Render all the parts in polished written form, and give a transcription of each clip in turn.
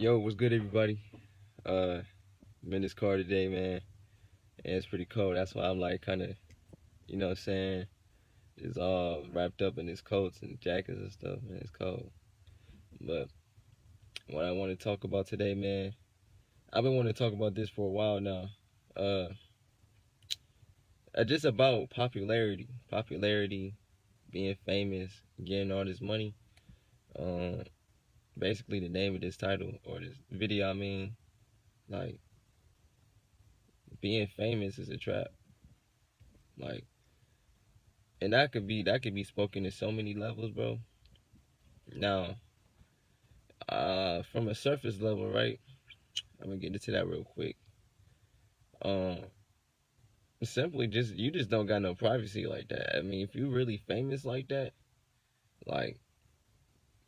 Yo, what's good, everybody? I'm in this car today, man, and it's pretty cold. That's why I'm like kind of, what I'm saying, is all wrapped up in these coats and jackets and stuff, man. It's cold. But what I want to talk about today, man, I've been wanting to talk about this for a while now. Uh, just about popularity, being famous, getting all this money. Um, Basically the name of this title or this video, like being famous is a trap. Like, and that could be spoken in so many levels, bro. Now, from a surface level, right? I'm gonna get into that real quick. Um, Simply just you just don't got no privacy like that. I mean, if you really famous like that, like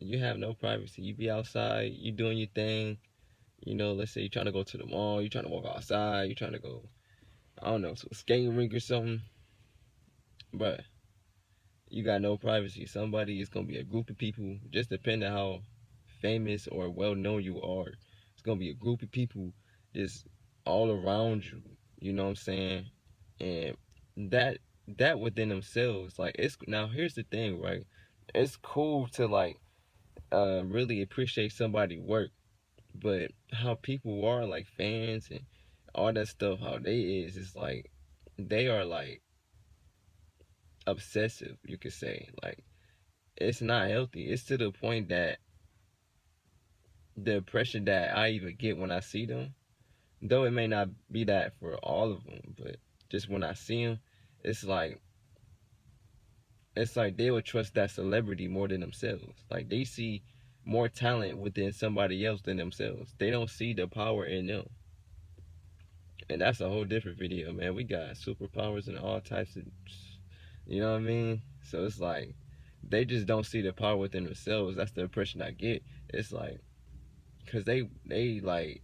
you have no privacy. You be outside, you doing your thing. Let's say you're trying to go to the mall, you're trying to walk outside, you're trying to go, I don't know, to a skating rink or something. But you got no privacy. Somebody is gonna be a group of people, just depending how famous or well known you are. It's gonna be a group of people just all around you. You know what I'm saying? And that that within themselves, like it's now here's the thing, right? It's cool to like really appreciate somebody's work, but how people are like fans and all that stuff, how they is like they are like obsessive, you could say. Like it's not healthy. It's to the point that the impression that I even get when I see them, though it may not be that for all of them, but just when I see them, it's like they would trust that celebrity more than themselves. Like they see more talent within somebody else than themselves. They don't see the power in them, and that's a whole different video, man. We got superpowers and all types of, you know what I mean? So it's like they just don't see the power within themselves. That's the impression I get. It's like because they like,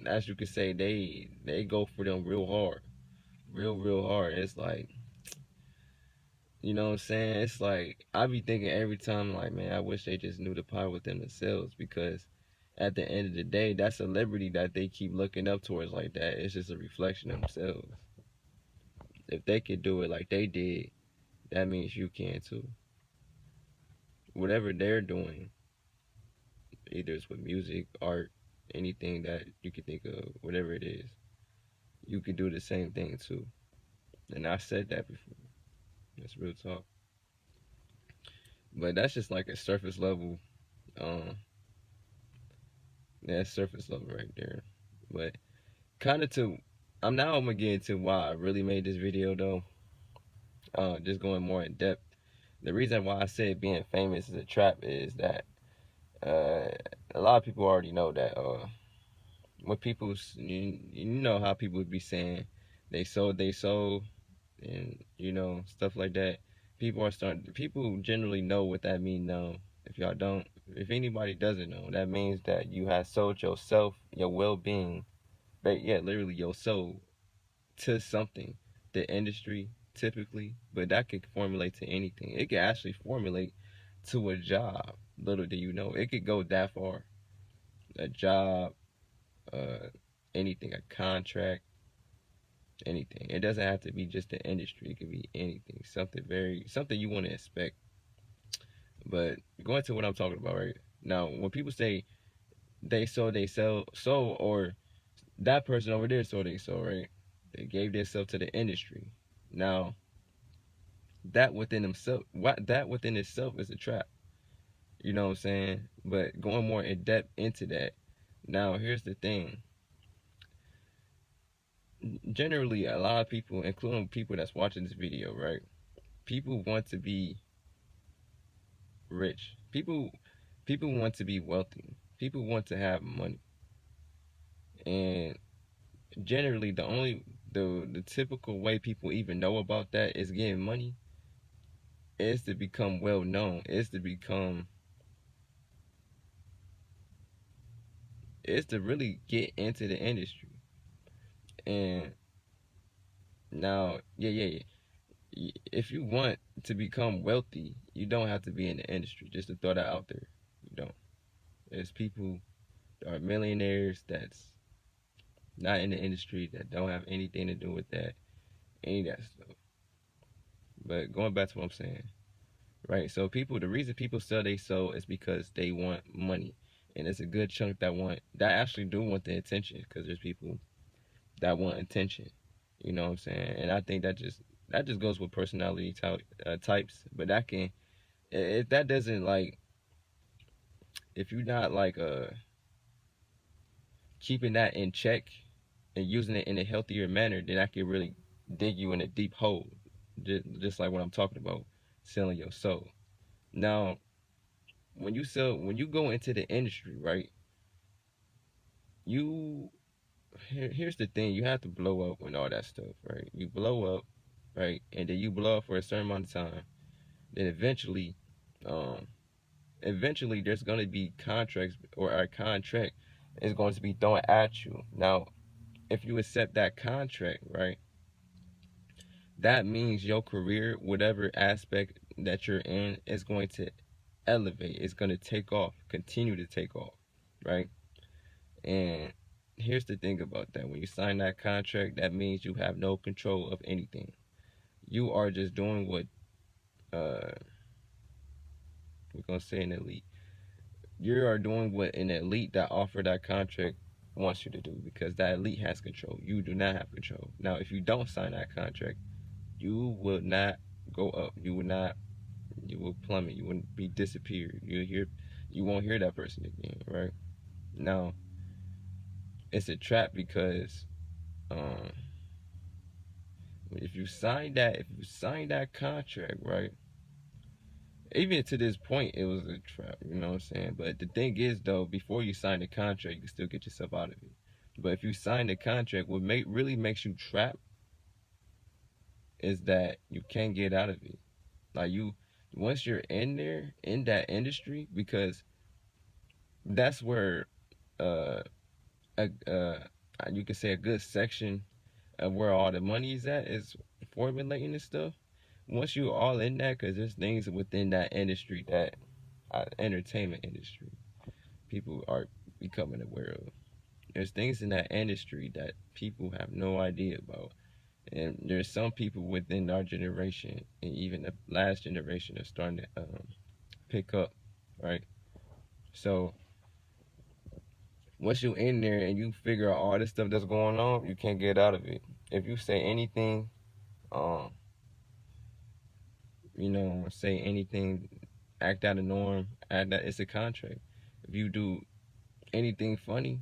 as you could say, they go for them real hard, real hard. It's like, you know what I'm saying? It's like I be thinking every time, like, man, I wish they just knew the power within themselves, because at the end of the day, that celebrity that they keep looking up towards like that, it's just a reflection of themselves. If they could do it like they did, that means you can too. Whatever they're doing, either it's with music, art, anything that you could think of, whatever it is, you could do the same thing too. And I said that before. That's real talk. But that's just like a surface level. Um, that's surface level right there. But kind of to, I'm gonna get into why I really made this video though. Just going more in depth. The reason why I said being famous is a trap is that uh, a lot of people already know that when people, you know how people would be saying they sold, and stuff like that. People generally know what that means now. If y'all don't, if anybody doesn't know, that means that you have sold yourself, your well-being, but yeah, literally your soul to something, the industry typically, but that could formulate to anything. It could actually formulate to a job. Little do you know, it could go that far. A job, uh, anything, a contract, anything. It doesn't have to be just the industry. It could be anything. Something you want to expect. But going to what I'm talking about right now, when people say they sell, or that person over there sold they sell, right? They gave themselves to the industry. Now that within itself is a trap. You know what I'm saying? But going more in depth into that. Now here's the thing. Generally, a lot of people, including people that's watching this video, right? People want to be rich. People want to be wealthy. People want to have money. And generally the typical way people even know about that is getting money, is to become well known, is to really get into the industry. And now, if you want to become wealthy, you don't have to be in the industry, just to throw that out there. don't. There's people that are millionaires that's not in the industry, that don't have anything to do with that, any of that stuff. But going back to what I'm saying, right? So the reason people sell their soul is because they want money, and it's a good chunk that actually do want the attention, because there's people that want attention. You know what I'm saying? And I think that just goes with personality types. But that can, if that doesn't like, if you're not like keeping that in check and using it in a healthier manner, then I can really dig you in a deep hole. Just like what I'm talking about, selling your soul. Now, when you go into the industry, right? You here's the thing: you have to blow up and all that stuff, right? You blow up, right, and then you blow up for a certain amount of time. Then um, eventually there's going to be contracts, or a contract is going to be thrown at you. Now, if you accept that contract, right, that means your career, whatever aspect that you're in, is going to elevate. It's going to take off, continue to take off, right? And here's the thing about that: when you sign that contract, that means you have no control of anything. You are just doing what we're gonna say an elite. You are doing what an elite that offered that contract wants you to do, because that elite has control. You do not have control. Now, if you don't sign that contract, you will not go up. You will not. You will plummet. You will be disappeared. You won't hear that person again, right? Now, it's a trap because um, if you sign that contract, right? Even to this point, it was a trap. You know what I'm saying? But the thing is, though, before you sign the contract, you can still get yourself out of it. But if you sign the contract, what really makes you trapped is that you can't get out of it. Like once you're in there in that industry, because that's where uh, a you can say a good section of where all the money is at is formulating and stuff. Once you all in that, because there's things within that industry that entertainment industry people are becoming aware of. There's things in that industry that people have no idea about. And there's some people within our generation and even the last generation are starting to pick up, right? So once you're in there and you figure out all this stuff that's going on, you can't get out of it. If you say anything, um, say anything, act out of norm, act that it's a contract. If you do anything funny,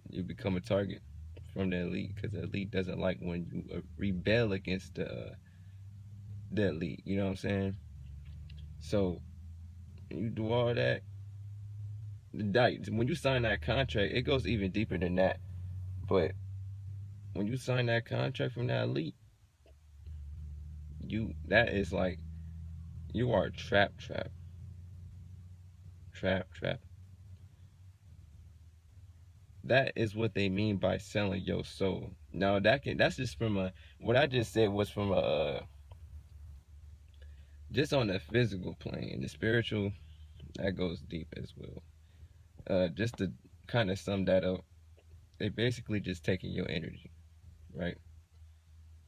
you become a target from the elite, because the elite doesn't like when you rebel against the elite. You know what I'm saying? So you do all that. When you sign that contract, it goes even deeper than that. But when you sign that contract from that elite, that is like you are trap. That is what they mean by selling your soul. Now that's just from what I just said was from just on the physical plane. The spiritual, that goes deep as well. Just to kind of sum that up, they basically just taking your energy, right?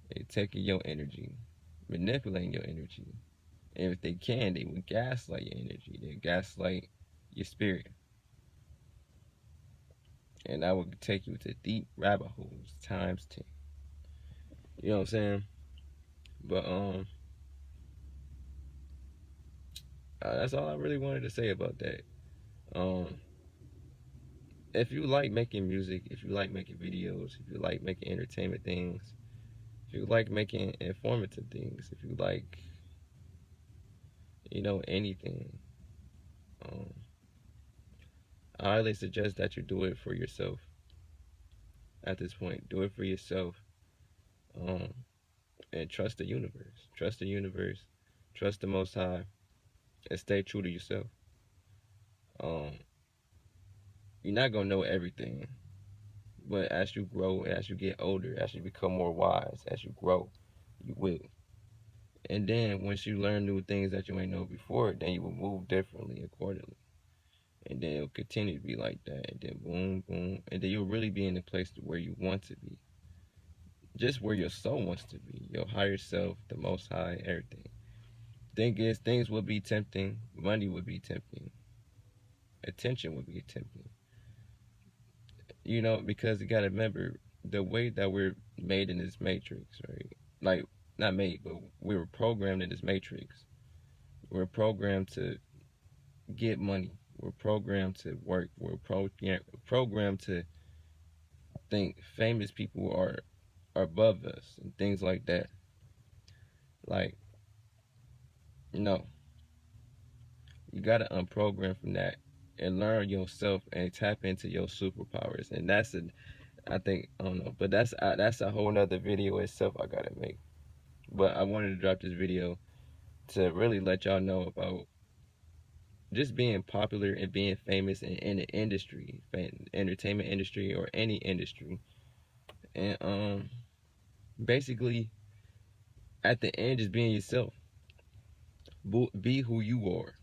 They taking your energy, manipulating your energy. And if they can, they would gaslight your energy. They gaslight your spirit. And that would take you to deep rabbit holes times 10. You know what I'm saying? But that's all I really wanted to say about that. Um, if you like making music, if you like making videos, if you like making entertainment things, if you like making informative things, if you like, anything, um, I highly suggest that you do it for yourself. At this point, do it for yourself, um, and trust the universe. Trust the universe. Trust the Most High, and stay true to yourself. Um, you're not gonna know everything, but as you grow, as you get older, as you become more wise, as you grow, you will. And then once you learn new things that you ain't know before, then you will move differently accordingly. and then it'll continue to be like that, and then boom, boom, and then you'll really be in the place where you want to be, just where your soul wants to be, your higher self, the Most High, everything. Thing is, things would be tempting, money would be tempting, attention would be tempting, because you gotta remember the way that we're made in this matrix, right? Like, not made, but we were programmed in this matrix. We're programmed to get money. We're programmed to work. We're programmed to think famous people are above us and things like that. Like, no, you gotta unprogram from that and learn yourself and tap into your superpowers. And I think, I don't know, but that's a whole nother video itself I gotta make. But I wanted to drop this video to really let y'all know about just being popular and being famous in the industry, entertainment industry or any industry, and basically at the end just being yourself. Be who you are.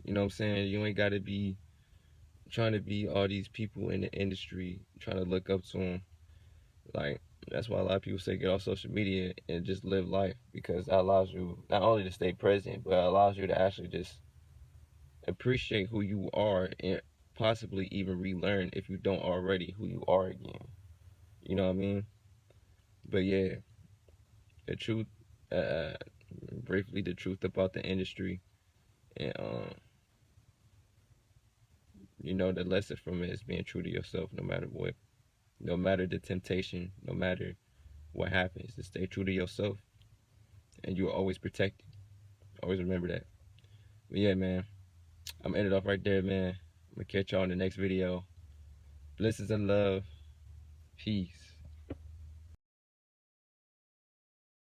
You know what I'm saying? You ain't gotta be trying to be all these people in the industry, trying to look up to them. Like, that's why a lot of people say get off social media and just live life, because that allows you not only to stay present, but it allows you to actually just appreciate who you are and possibly even relearn, if you don't already, who you are again. You know what I mean? But yeah, the truth, uh, briefly, the truth about the industry, and the lesson from it is being true to yourself, no matter what, no matter the temptation, no matter what happens, to stay true to yourself, and you're always protected. Always remember that. But yeah, man, I'm gonna end it off right there, man. I'm gonna catch y'all in the next video. Blessings and love. Peace.